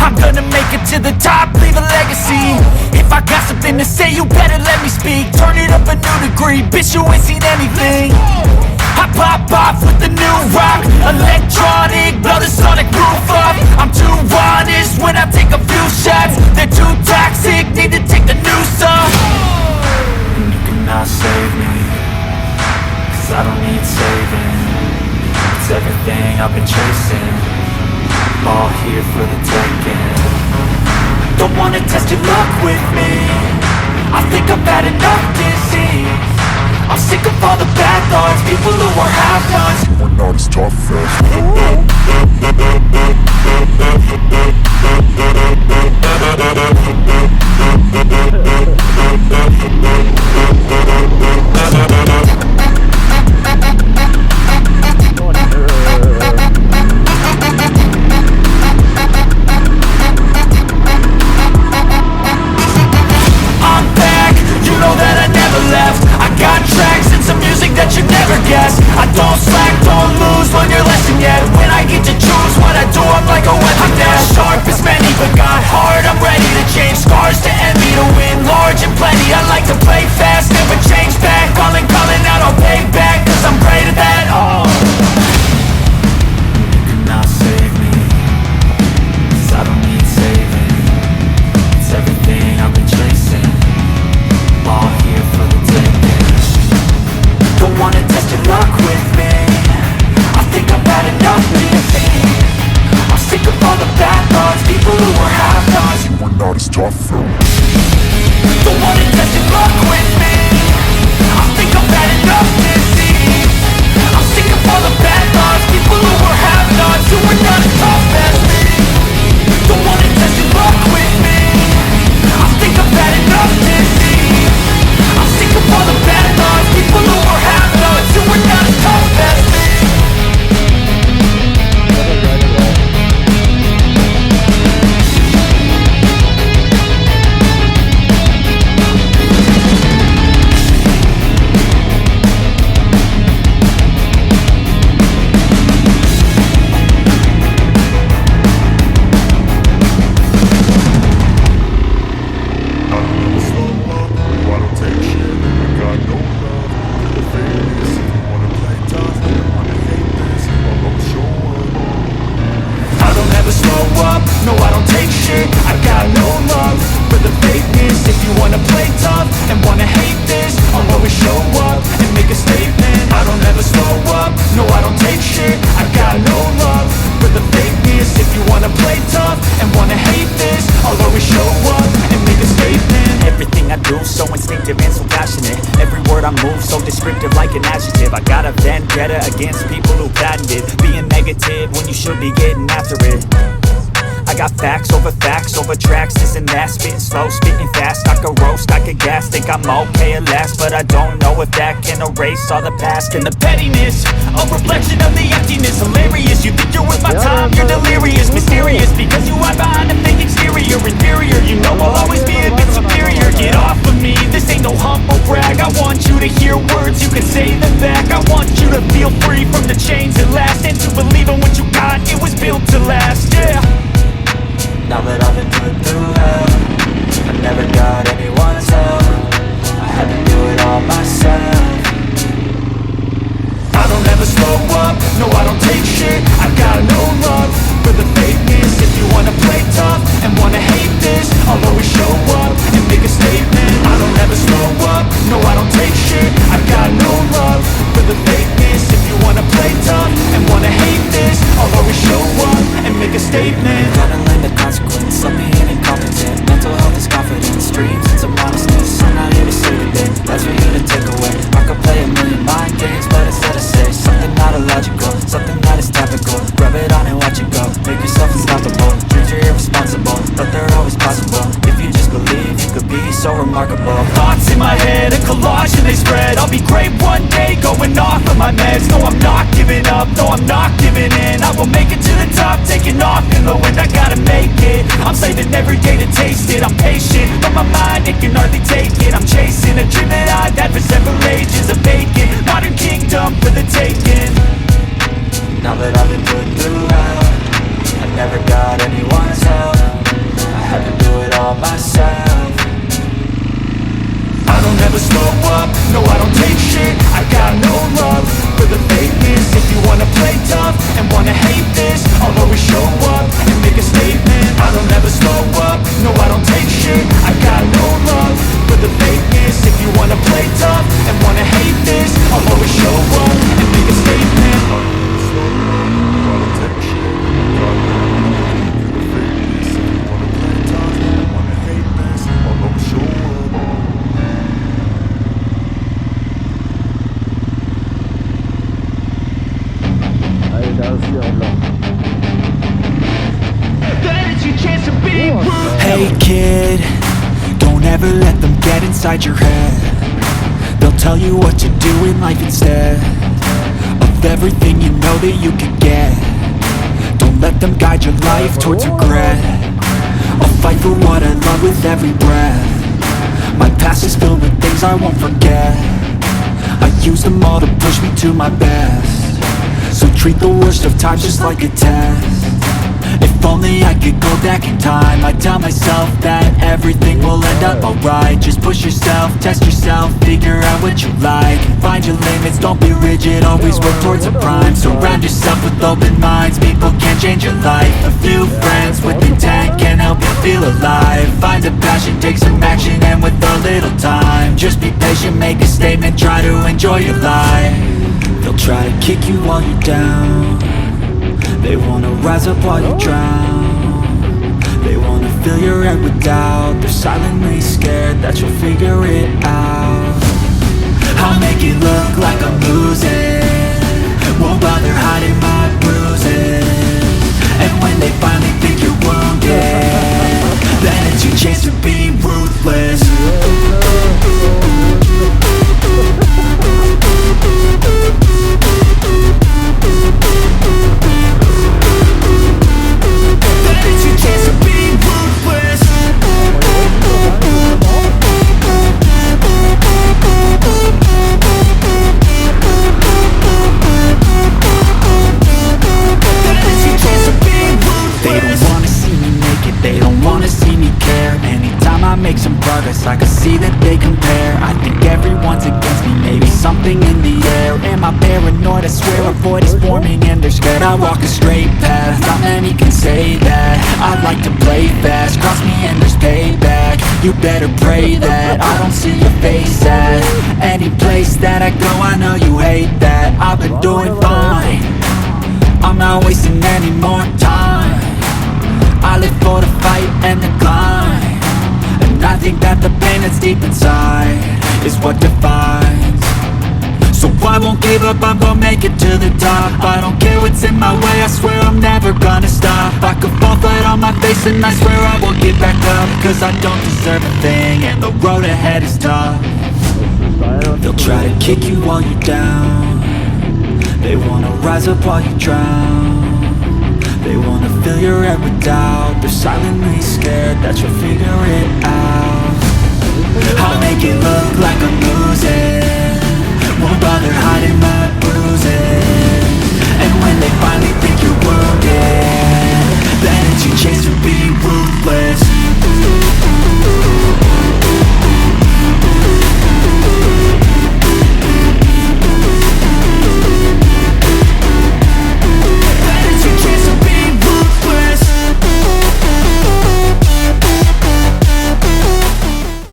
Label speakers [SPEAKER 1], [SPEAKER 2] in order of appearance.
[SPEAKER 1] I'm gonna make it to the top, leave a legacy. If I got something to say, you better let me speak. Turn it up a new degree, bitch, you ain't seen anything. I pop off with the new rock, electronic, blow the sonic roof up. I'm too honest when I take a few shots. They're too toxic, need to take the noose off. And you cannot save me, 'cause I don't need saving. It's everything I've been chasing, all here for the taking. Don't wanna test your luck with me, I think I've had enough disease. I'm sick of all the bad thoughts, people who are half-nots.
[SPEAKER 2] We're not as tough as
[SPEAKER 1] I'm back, you know that I never left. I got tracks and some music that you never guessed. I don't slack, don't lose, learn your lesson yet. When I get to choose what I do, I'm like a weapon nest. Sharp as many, but got hard, I'm ready to change. Scars to envy, to win large and plenty. I like to play fast, never change back. Calling out, I'll pay back, 'cause I'm great at that. Oh, you cannot save me, 'cause I don't need saving. It's everything I've been chasing, all here for the taking. Don't wanna test your luck with me, I think I've had enough living. I'm sick of all the bad thoughts, people who are half-nots.
[SPEAKER 2] we're not as tough as
[SPEAKER 1] Don't wanna test your luck with me, I think I've had enough disease. I'm sick of all the bad thoughts, people who are half-nots, who are not as tough as me. Don't wanna test your luck with me, I think I've had enough disease. I'm sick of all the bad thoughts, people who are half-nots, who are not as tough as me. No, I don't take shit, I got no love for the fakeness. If you wanna play tough and wanna hate this, I'll always show up and make a statement. I don't ever slow up, no, I don't take shit, I got no love for the fakeness. If you wanna play tough and wanna hate this, I'll always show up and make a statement. Everything I do so instinctive and so passionate. Every word I move so descriptive like an adjective. I got a vendetta against people who patented being negative when you should be getting after it. I got facts over tracks, this and that. Spitting slow, spitting fast, I could roast, I could gas. Think I'm okay at last, but I don't know if that can erase all the past. And the pettiness, a reflection of the emptiness. Hilarious, you think you're worth my time, you're delirious. Mysterious, because you hide behind a fake exterior. Inferior, you know I'll always be a bit superior. Get off of me, this ain't no humble brag. I want you to hear words, you can say them back. I want you to feel free from the chains that last, and to believe in what you got, it was built to last, yeah.
[SPEAKER 3] Now that I've been put through hell, I never got anyone's help, I had to do it all myself.
[SPEAKER 1] I don't ever slow up, no, I don't take shit, I got no love for the fakeness. If you wanna play tough and wanna hate this, I'll always show up and make a statement. I don't ever slow up, no, I don't take shit, I got no love for the fakeness. If you wanna play tough and wanna hate this, I'll always show up and make a statement.
[SPEAKER 3] Gotta learn the consequence of being incompetent. Mental health is confidence, dreams and some honestness. I'm not here to say today, that's for you to take away. I could play a million mind games, but instead I say something not illogical, something that is topical. Rub it on and watch it go, make yourself unstoppable. Dreams are irresponsible, but they're always possible. If you just believe, you could be so remarkable.
[SPEAKER 1] Thoughts in my head, a collage and they spread. I'll be great one day, going off of my meds. No, I'm not giving up, no, I'm not giving in. I will make it to the top, taking off in the wind. I gotta make it, I'm saving every day to taste it. I'm patient, but my mind, it can hardly take it. I'm chasing a dream that I've had for several ages. A vacant, modern kingdom for the taking.
[SPEAKER 3] Now that I've been put through hell, I never got anyone's help, myself.
[SPEAKER 1] I don't ever slow up, no I don't take shit. I got no love for the fakeness. If you wanna play tough and wanna hate this, I'll always show up and make a statement. I don't ever slow up, no I don't take shit. I got no love for the fakeness. If you wanna play tough and wanna hate this, I'll always show up and make a statement.
[SPEAKER 3] Hey kid, don't ever let them get inside your head. They'll tell you what to do in life instead of everything you know that you could get. Don't let them guide your life towards regret. I'll fight for what I love with every breath. My past is filled with things I won't forget. I use them all to push me to my best. So treat the worst of times just like a test. If only I could go back in time, I'd tell myself that everything will end up alright. Just push yourself, test yourself, figure out what you like, and find your limits, don't be rigid, always work towards a prime. Surround yourself with open minds, people can change your life. A few friends with intent can help you feel alive. Find a passion, take some action, and with a little time, just be patient, make a statement, try to enjoy your life. They'll try to kick you while you're down. They wanna rise up while you drown. They wanna fill your head with doubt. They're silently scared that you'll figure it out. I'll make it look like I'm losing, won't bother hiding my bruises. And when they finally think you're wounded, then it's your chance to be ruthless. Make some progress, I can see that they compare. I think everyone's against me, maybe something in the air. Am I paranoid? I swear a void is forming and they're scared. I walk a straight path, not many can say that. I like to play fast, cross me and there's payback. You better pray that I don't see your face at any place that I go. I know you hate that. I've been doing fine, I'm not wasting any more time. I live for the fight and the climb. I think that the pain that's deep inside is what defines. So I won't give up, I'm gonna make it to the top. I don't care what's in my way, I swear I'm never gonna stop. I could fall flat on my face and I swear I won't get back up, cause I don't deserve a thing and the road ahead is tough. They'll try to kick you while you're down. They wanna rise up while you drown. They wanna fill your head with doubt. They're silently scared that you'll figure it out. I'll make it look like I'm losing, won't bother hiding my bruises. And when they finally think you're wounded, then it's your chance to be ruthless.